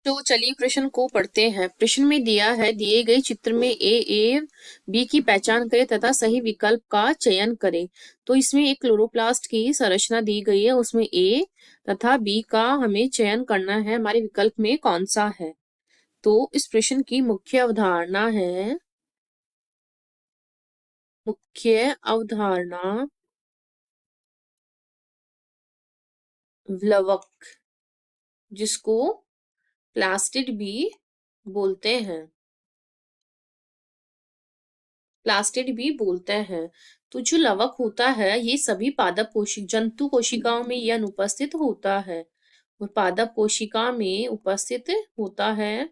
तो चलिए प्रश्न को पढ़ते हैं। प्रश्न में दिया है, दिए गए चित्र में ए बी की पहचान करें तथा सही विकल्प का चयन करें। तो इसमें एक क्लोरोप्लास्ट की संरचना दी गई है, उसमें ए तथा बी का हमें चयन करना है, हमारे विकल्प में कौन सा है। तो इस प्रश्न की मुख्य अवधारणा व्लवक, जिसको प्लास्टिड भी बोलते हैं, तो जो लवक होता है ये सभी पादप जंतु कोशिकाओं में यह अनुपस्थित होता है, और पादप कोशिका में उपस्थित होता है,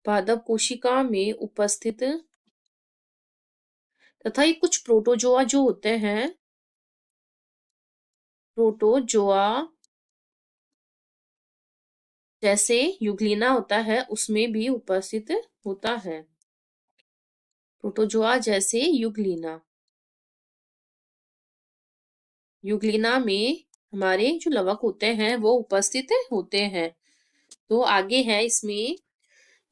पादप कोशिका में उपस्थित तथा ये कुछ प्रोटोजोआ जो होते हैं, प्रोटोजोआ जैसे यूग्लिना होता है उसमें भी उपस्थित होता है, प्रोटोजोआ जैसे यूग्लिना में हमारे जो लवक होते हैं वो उपस्थित होते हैं। तो आगे है इसमें,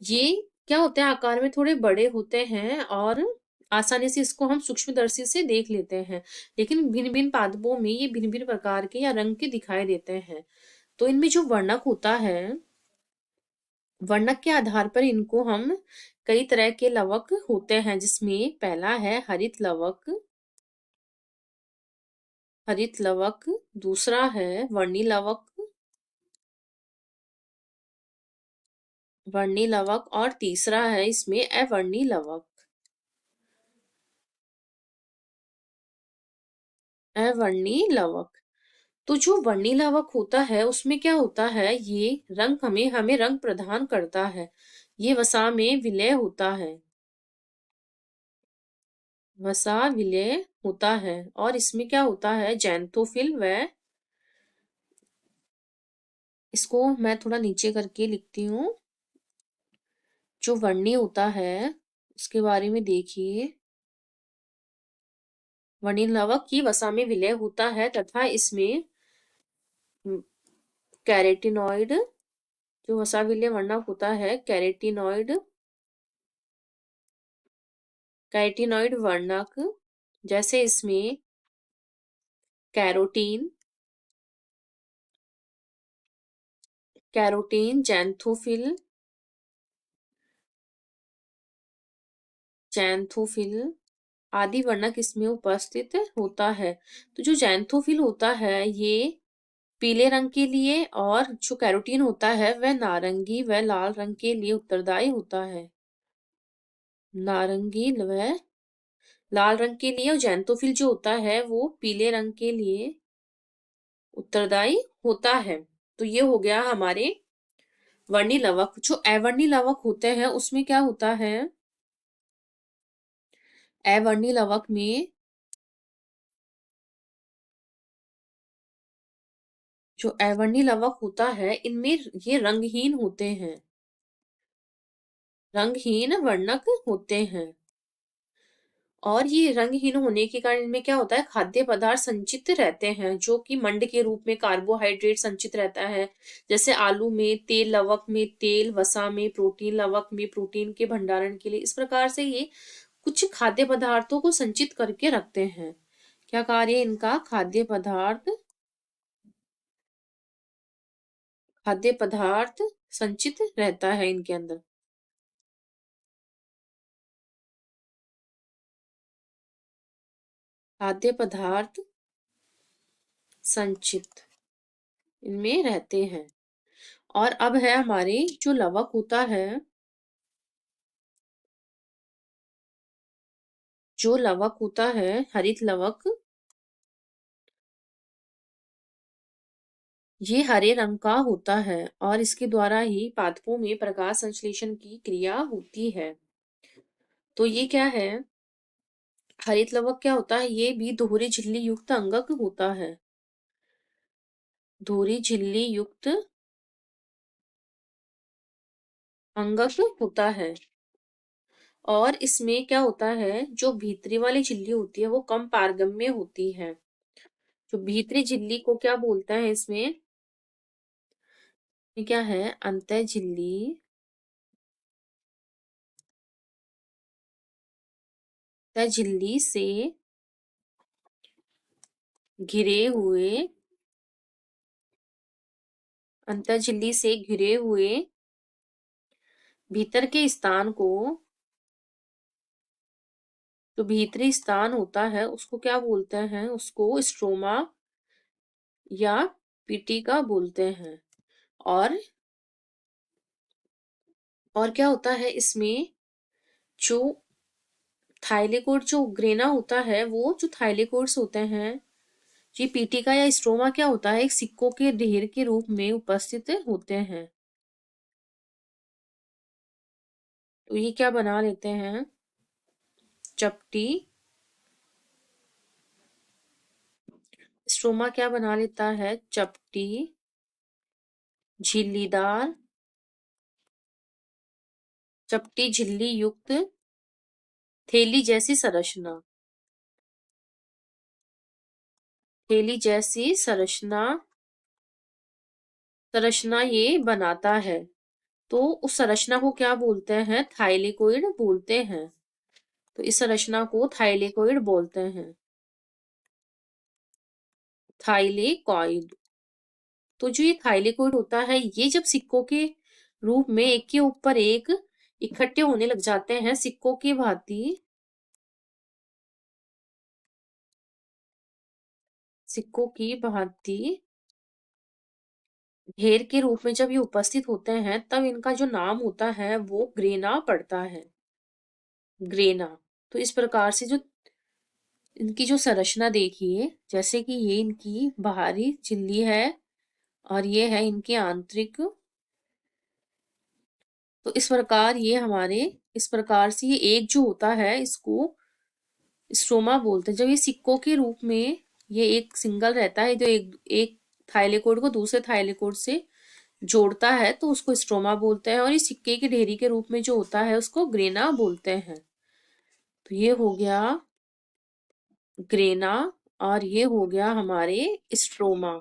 ये क्या होते हैं, आकार में थोड़े बड़े होते हैं और आसानी से इसको हम सूक्ष्मदर्शी से देख लेते हैं, लेकिन भिन्न भिन्न पादपों में ये भिन्न भिन्न प्रकार के या रंग के दिखाई देते हैं। तो इनमें जो वर्णक होता है, वर्णक के आधार पर इनको हम कई तरह के लवक होते हैं, जिसमें पहला है हरित लवक, दूसरा है वर्णी लवक और तीसरा है इसमें अवर्णी लवक। तो जो वर्णी लवक होता है उसमें क्या होता है, ये रंग हमें रंग प्रदान करता है, ये वसा में विलय होता है और इसमें क्या होता है, जैंथोफिल व, इसको मैं थोड़ा नीचे करके लिखती हूँ। जो वर्णी होता है उसके बारे में देखिए, वर्णी लवक की वसा में विलय होता है तथा इसमें कैरेटिनॉइड, जो वसा विलय वर्णक होता है कैरेटिनॉइड वर्णक, जैसे इसमें कैरोटीन, जैंथोफिल आदि वर्णक इसमें उपस्थित होता है। तो जो जैंथोफिल होता है ये पीले रंग के लिए, और जो कैरोटीन होता है वह नारंगी व लाल रंग के लिए उत्तरदायी होता है, नारंगी व लाल रंग के लिए, और जैंथोफिल जो होता है वो पीले रंग के लिए उत्तरदायी होता है। तो ये हो गया हमारे वर्णी लवक। जो अवर्णी लवक होते हैं उसमें क्या होता है, अवर्णी लवक में जो अवर्णी लवक होता है इनमें ये रंगहीन होते हैं, रंगहीन वर्णक होते हैं, और ये रंगहीन होने के कारण इनमें क्या होता है, खाद्य पदार्थ संचित रहते हैं, जो कि मंड के रूप में कार्बोहाइड्रेट संचित रहता है, जैसे आलू में तेल, लवक में तेल, वसा में प्रोटीन, लवक में प्रोटीन के भंडारण के लिए। इस प्रकार से ये कुछ खाद्य पदार्थों को संचित करके रखते हैं। क्या कार्य इनका, खाद्य पदार्थ संचित रहता है इनके अंदर, खाद्य पदार्थ संचित इनमें रहते हैं। और अब है हमारे जो लवक होता है, जो लवक होता है हरित लवक, ये हरे रंग का होता है और इसके द्वारा ही पादपों में प्रकाश संश्लेषण की क्रिया होती है। तो ये क्या है, हरित लवक क्या होता है, ये भी दोहरी झिल्ली युक्त अंगक होता है, दोहरी झिल्ली युक्त अंगक होता है। और इसमें क्या होता है, जो भीतरी वाली झिल्ली होती है वो कम पारगम्य होती है। जो भीतरी झिल्ली को क्या बोलते हैं इसमें, ये क्या है? अंतःझिल्ली झिल्ली से घिरे हुए अंतःझिल्ली से घिरे हुए भीतर के स्थान को, जो भीतरी स्थान होता है उसको क्या बोलते हैं? उसको स्ट्रोमा या पीटिका बोलते हैं। और क्या होता है इसमें? जो थाइलेकोइड, जो ग्रेना होता है, वो जो थाइलेकोइड्स होते हैं, ये पीटिका या स्ट्रोमा क्या होता है? एक सिक्कों के ढेर के रूप में उपस्थित होते हैं। तो ये क्या बना लेते हैं? चपटी, स्ट्रोमा क्या बना लेता है? चपटी, झिल्लीदार, चपटी झिल्ली युक्त थैली जैसी संरचना, थैली जैसी संरचना ये बनाता है। तो उस संरचना को क्या बोलते हैं? थाइलेकोइड बोलते हैं। तो इस संरचना को थाइलेकोइड बोलते हैं। थाइलेकॉइड। तो जो ये थाइलेकोइड होता है, ये जब सिक्कों के रूप में एक के ऊपर एक इकट्ठे होने लग जाते हैं, सिक्कों की भांति, सिक्कों की भांति ढेर के रूप में जब ये उपस्थित होते हैं, तब इनका जो नाम होता है वो ग्रेना पड़ता है। ग्रेना। तो इस प्रकार से जो इनकी जो संरचना देखिए, जैसे कि ये इनकी बाहरी झिल्ली है और ये है इनकी आंतरिक। तो इस प्रकार से ये एक जो होता है, इसको स्ट्रोमा बोलते हैं। जब ये सिक्कों के रूप में ये एक सिंगल रहता है, जो एक एक थाइलेकोइड को दूसरे थाइलेकोइड से जोड़ता है, तो उसको स्ट्रोमा बोलते हैं। और ये सिक्के की ढेरी के रूप में जो होता है, उसको ग्रेना बोलते हैं। तो ये हो गया ग्रेना और ये हो गया हमारे स्ट्रोमा।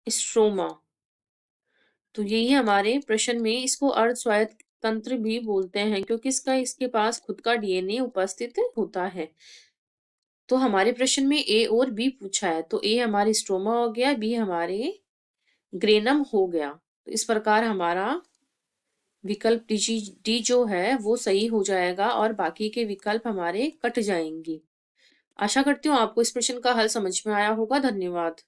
स्ट्रोमा। तो यही हमारे प्रश्न में, इसको अर्ध स्वायत्त तंत्र भी बोलते हैं, क्योंकि इसके पास खुद का डीएनए उपस्थित होता है। तो हमारे प्रश्न में ए और बी पूछा है, तो ए हमारे स्ट्रोमा हो गया, बी हमारे ग्रेनम हो गया। तो इस प्रकार हमारा विकल्प डी जो है वो सही हो जाएगा और बाकी के विकल्प हमारे कट जाएंगे। आशा करती हूँ आपको इस प्रश्न का हल समझ में आया होगा। धन्यवाद।